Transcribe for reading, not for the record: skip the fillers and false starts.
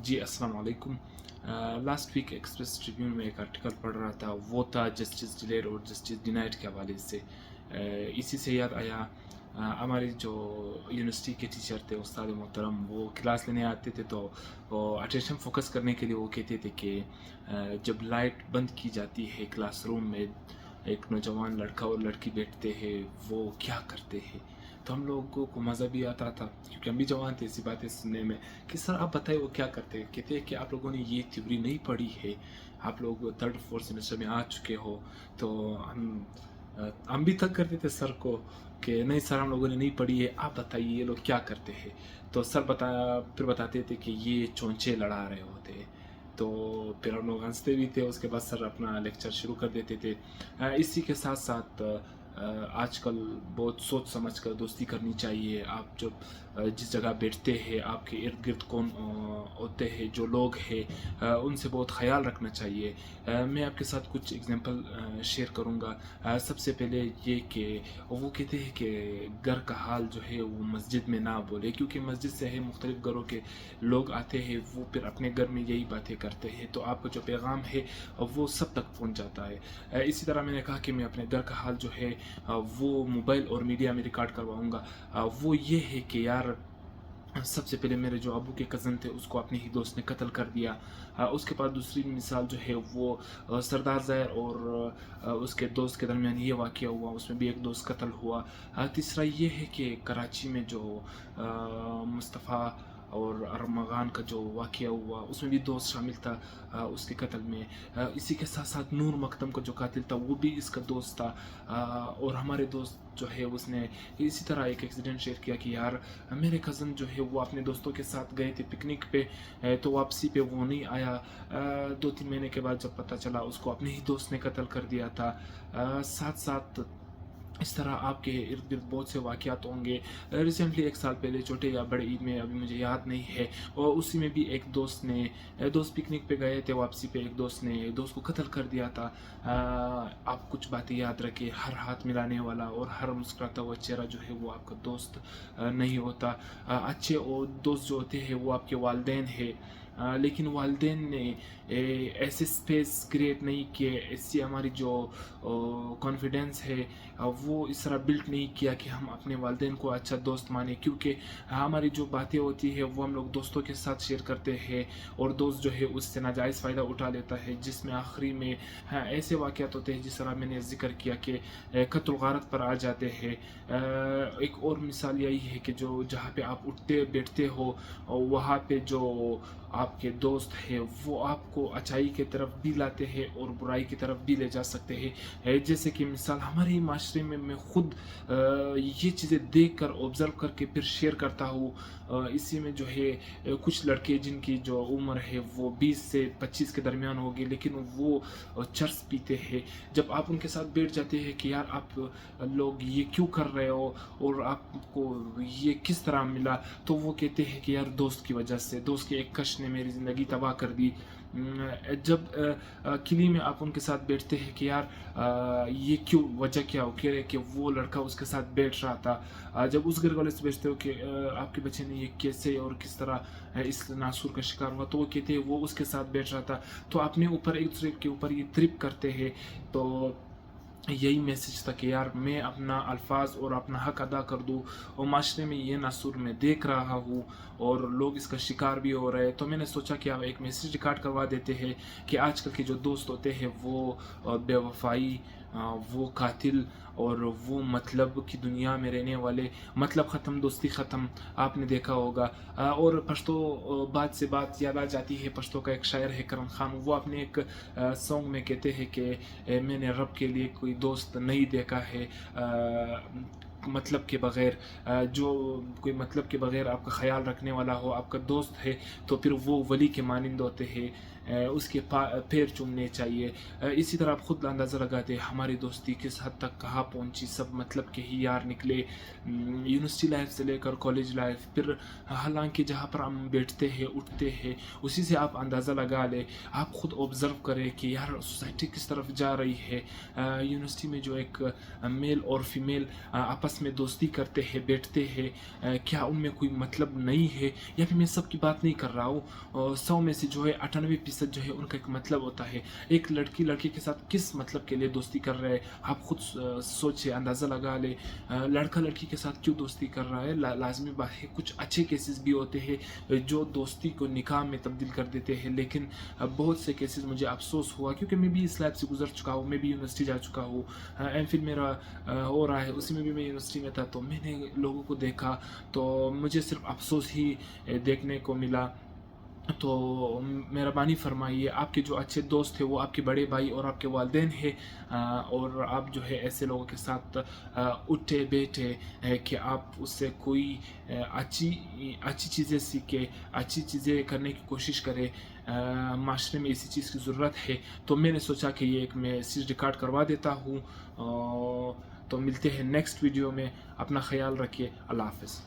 जी अस्सलाम वालेकुम। Last week express Tribune में एक आर्टिकल पढ़ रहा था, वो था जस्टिस डिलेड और जस्टिस डिनाइड के हवाले से। इसी से याद आया, हमारे जो यूनिवर्सिटी के टीचर थे उस्ताद मोहतरम, वो क्लास लेने आते थे तो अटेंशन फोकस करने के लिए वो कहते थे कि जब लाइट बंद की जाती है क्लासरूम में, एक नौजवान लड़का और लड़की बैठते हैं, वो क्या करते हैं। तो हम लोगों को मज़ा भी आता था क्योंकि हम भी जवान थे ऐसी बातें सुनने में कि सर आप बताइए वो क्या करते हैं। कहते हैं कि आप लोगों ने ये थ्योरी नहीं पढ़ी है, आप लोग थर्ड फोर्थ सेमेस्टर में आ चुके हो। तो हम भी तंग करते थे सर को कि नहीं सर हम लोगों ने नहीं पढ़ी है, आप बताइए ये लोग क्या करते हैं। तो सर फिर बताते थे कि ये चोंचे लड़ा रहे होते हैं। तो फिर हम लोग हंसते भी थे, उसके बाद सर अपना लेक्चर शुरू कर देते थे। इसी के साथ साथ आजकल बहुत सोच समझ कर दोस्ती करनी चाहिए। आप जब जिस जगह बैठते हैं, आपके इर्द गिर्द कौन होते हैं, जो लोग हैं, उनसे बहुत ख्याल रखना चाहिए। मैं आपके साथ कुछ एग्जांपल शेयर करूंगा। सबसे पहले ये कि वो कहते हैं कि घर का हाल जो है वो मस्जिद में ना बोले, क्योंकि मस्जिद से है मुख्तलिफ घरों के लोग आते हैं, वो फिर अपने घर में यही बातें करते हैं, तो आपका जो पैगाम है वो सब तक पहुंच जाता है। इसी तरह मैंने कहा कि मैं अपने घर का हाल जो है वो मोबाइल और मीडिया में रिकॉर्ड करवाऊंगा। वो ये है कि यार, सबसे पहले मेरे जो अबू के कज़न थे उसको अपने ही दोस्त ने कत्ल कर दिया। उसके बाद दूसरी मिसाल जो है वो सरदार ज़ैर और उसके दोस्त के दरमियान ये वाक़या हुआ, उसमें भी एक दोस्त कत्ल हुआ। तीसरा ये है कि कराची में जो मुस्तफ़ा और अरमगान का जो वाक़या हुआ, उसमें भी दोस्त शामिल था उसके कत्ल में। इसी के साथ साथ नूर मकदम का जो कातिल था वो भी इसका दोस्त था। और हमारे दोस्त जो है उसने इसी तरह एक एक्सीडेंट शेयर किया कि यार, मेरे कज़न जो है वो अपने दोस्तों के साथ गए थे पिकनिक पे, तो वापसी पे वो नहीं आया। 2-3 महीने के बाद जब पता चला, उसको अपने ही दोस्त ने कत्ल कर दिया था। साथ साथ इस तरह आपके इर्द गिर्द बहुत से वाक़यात होंगे। रिसेंटली 1 साल पहले छोटे या बड़े ईद में, अभी मुझे याद नहीं है, और उसी में भी एक दोस्त पिकनिक पे गए थे, वापसी पे एक दोस्त ने दोस्त को कत्ल कर दिया था। आप कुछ बातें याद रखें, हर हाथ मिलाने वाला और हर मुस्कुराता हुआ चेहरा जो है वो आपका दोस्त नहीं होता। अच्छे और दोस्त जो होते हैं वो आपके वालिदैन हैं। लेकिन वालिदैन ने ऐसे स्पेस क्रिएट नहीं किए, इससे हमारी जो कॉन्फिडेंस है वो इस तरह बिल्ट नहीं किया कि हम अपने वालिदैन को अच्छा दोस्त माने, क्योंकि हमारी जो बातें होती है वो हम लोग दोस्तों के साथ शेयर करते हैं और दोस्त जो है उससे नाजायज़ फ़ायदा उठा लेता है, जिसमें आखिरी में ऐसे वाक़यात होते हैं जिस तरह मैंने जिक्र किया कि कत्ल गारत पर आ जाते हैं। एक और मिसाल यही है कि जो जहाँ पे आप उठते बैठते हो वहाँ पे जो आपके दोस्त हैं वो आपको अच्छाई की तरफ भी लाते हैं और बुराई की तरफ भी ले जा सकते हैं। जैसे कि मिसाल हमारे ही माशरे में मैं खुद ये चीज़ें देख कर ऑब्ज़र्व करके फिर शेयर करता हूँ। इसी में जो है कुछ लड़के जिनकी जो उम्र है वो 20 से 25 के दरमियान होगी, लेकिन वो चरस पीते हैं। जब आप उनके साथ बैठ जाते हैं कि यार आप लोग ये क्यों कर रहे हो और आपको ये किस तरह मिला, तो वो कहते हैं कि यार दोस्त की वजह से, दोस्त के एक कश ने मेरी ज़िंदगी तबाह कर दी। जब किली में आप उनके साथ बैठते हैं कि यार ये क्यों, वजह क्या हो, कह रहे कि वो लड़का उसके साथ बैठ रहा था। जब उस घर वाले से पूछते हो कि आपके बच्चे ने ये कैसे और किस तरह इस नासूर का शिकार हुआ, तो वो कहते हैं वो उसके साथ बैठ रहा था। तो अपने ऊपर एक दूसरे के ऊपर ये ट्रिप करते हैं। तो यही मैसेज था कि यार मैं अपना अल्फाज और अपना हक अदा कर दूँ, और माशरे में ये नासूर मैं देख रहा हूँ और लोग इसका शिकार भी हो रहे हैं। तो मैंने सोचा कि आप एक मैसेज रिकॉर्ड करवा देते हैं कि आजकल के जो दोस्त होते हैं वो बेवफाई, वो कातिल और वो मतलब की दुनिया में रहने वाले, मतलब ख़त्म दोस्ती ख़त्म, आपने देखा होगा। और पश्तो बात से बात याद आ जाती है, पश्तो का एक शायर है करम खान, वो अपने एक सॉन्ग में कहते हैं कि मैंने रब के लिए कोई दोस्त नहीं देखा है मतलब के बग़ैर। जो कोई मतलब के बग़ैर आपका ख़्याल रखने वाला हो, आपका दोस्त है, तो फिर वो वली के मानिंद होते हैं। اس کے پیر چومنے چاہیے. اسی طرح آپ خود اندازہ لگاتے ہماری دوستی کس حد تک کہاں پہنچی, سب مطلب کے ہی یار نکلے, یونیورسٹی لائف سے لے کر کالج لائف, پھر حالانکہ جہاں پر ہم بیٹھتے ہیں اٹھتے ہیں اسی سے آپ اندازہ لگا لیں. آپ خود آبزرو کریں کہ یار سوسائٹی کس طرف جا رہی ہے. یونیورسٹی میں جو ایک میل اور فیمیل آپس میں دوستی کرتے ہیں بیٹھتے ہیں, کیا ان میں کوئی مطلب نہیں ہے؟ یا پھر میں سب کی بات نہیں کر رہا ہوں, 100 میں سے جو ہے 98% جو ہے ان کا ایک مطلب ہوتا ہے. ایک لڑکی لڑکے کے ساتھ کس مطلب کے لیے دوستی کر رہا ہے, آپ خود سوچے, اندازہ لگا لے. لڑکا لڑکی کے ساتھ کیوں دوستی کر رہا ہے؟ لازمی بات ہے کچھ اچھے کیسز بھی ہوتے ہیں جو دوستی کو نکاح میں تبدیل کر دیتے ہیں, لیکن بہت سے کیسز مجھے افسوس ہوا کیونکہ میں بھی اس لائف سے گزر چکا ہوں, میں بھی یونیورسٹی جا چکا ہوں, ایم فل میرا ہو رہا ہے, اسی میں بھی میں یونیورسٹی میں تھا, تو میں نے لوگوں کو دیکھا تو مجھے صرف افسوس ہی دیکھنے کو ملا. تو مہربانی فرمائیے, آپ کے جو اچھے دوست ہیں وہ آپ کے بڑے بھائی اور آپ کے والدین ہیں, اور آپ جو ہے ایسے لوگوں کے ساتھ اٹھے بیٹھے کہ آپ اس سے کوئی اچھی چیزیں سیکھیں, اچھی چیزیں کرنے کی کوشش کریں. معاشرے میں اسی چیز کی ضرورت ہے. تو میں نے سوچا کہ یہ ایک میسیج ریکارڈ کروا دیتا ہوں. تو ملتے ہیں نیکسٹ ویڈیو میں, اپنا خیال رکھیے, اللہ حافظ.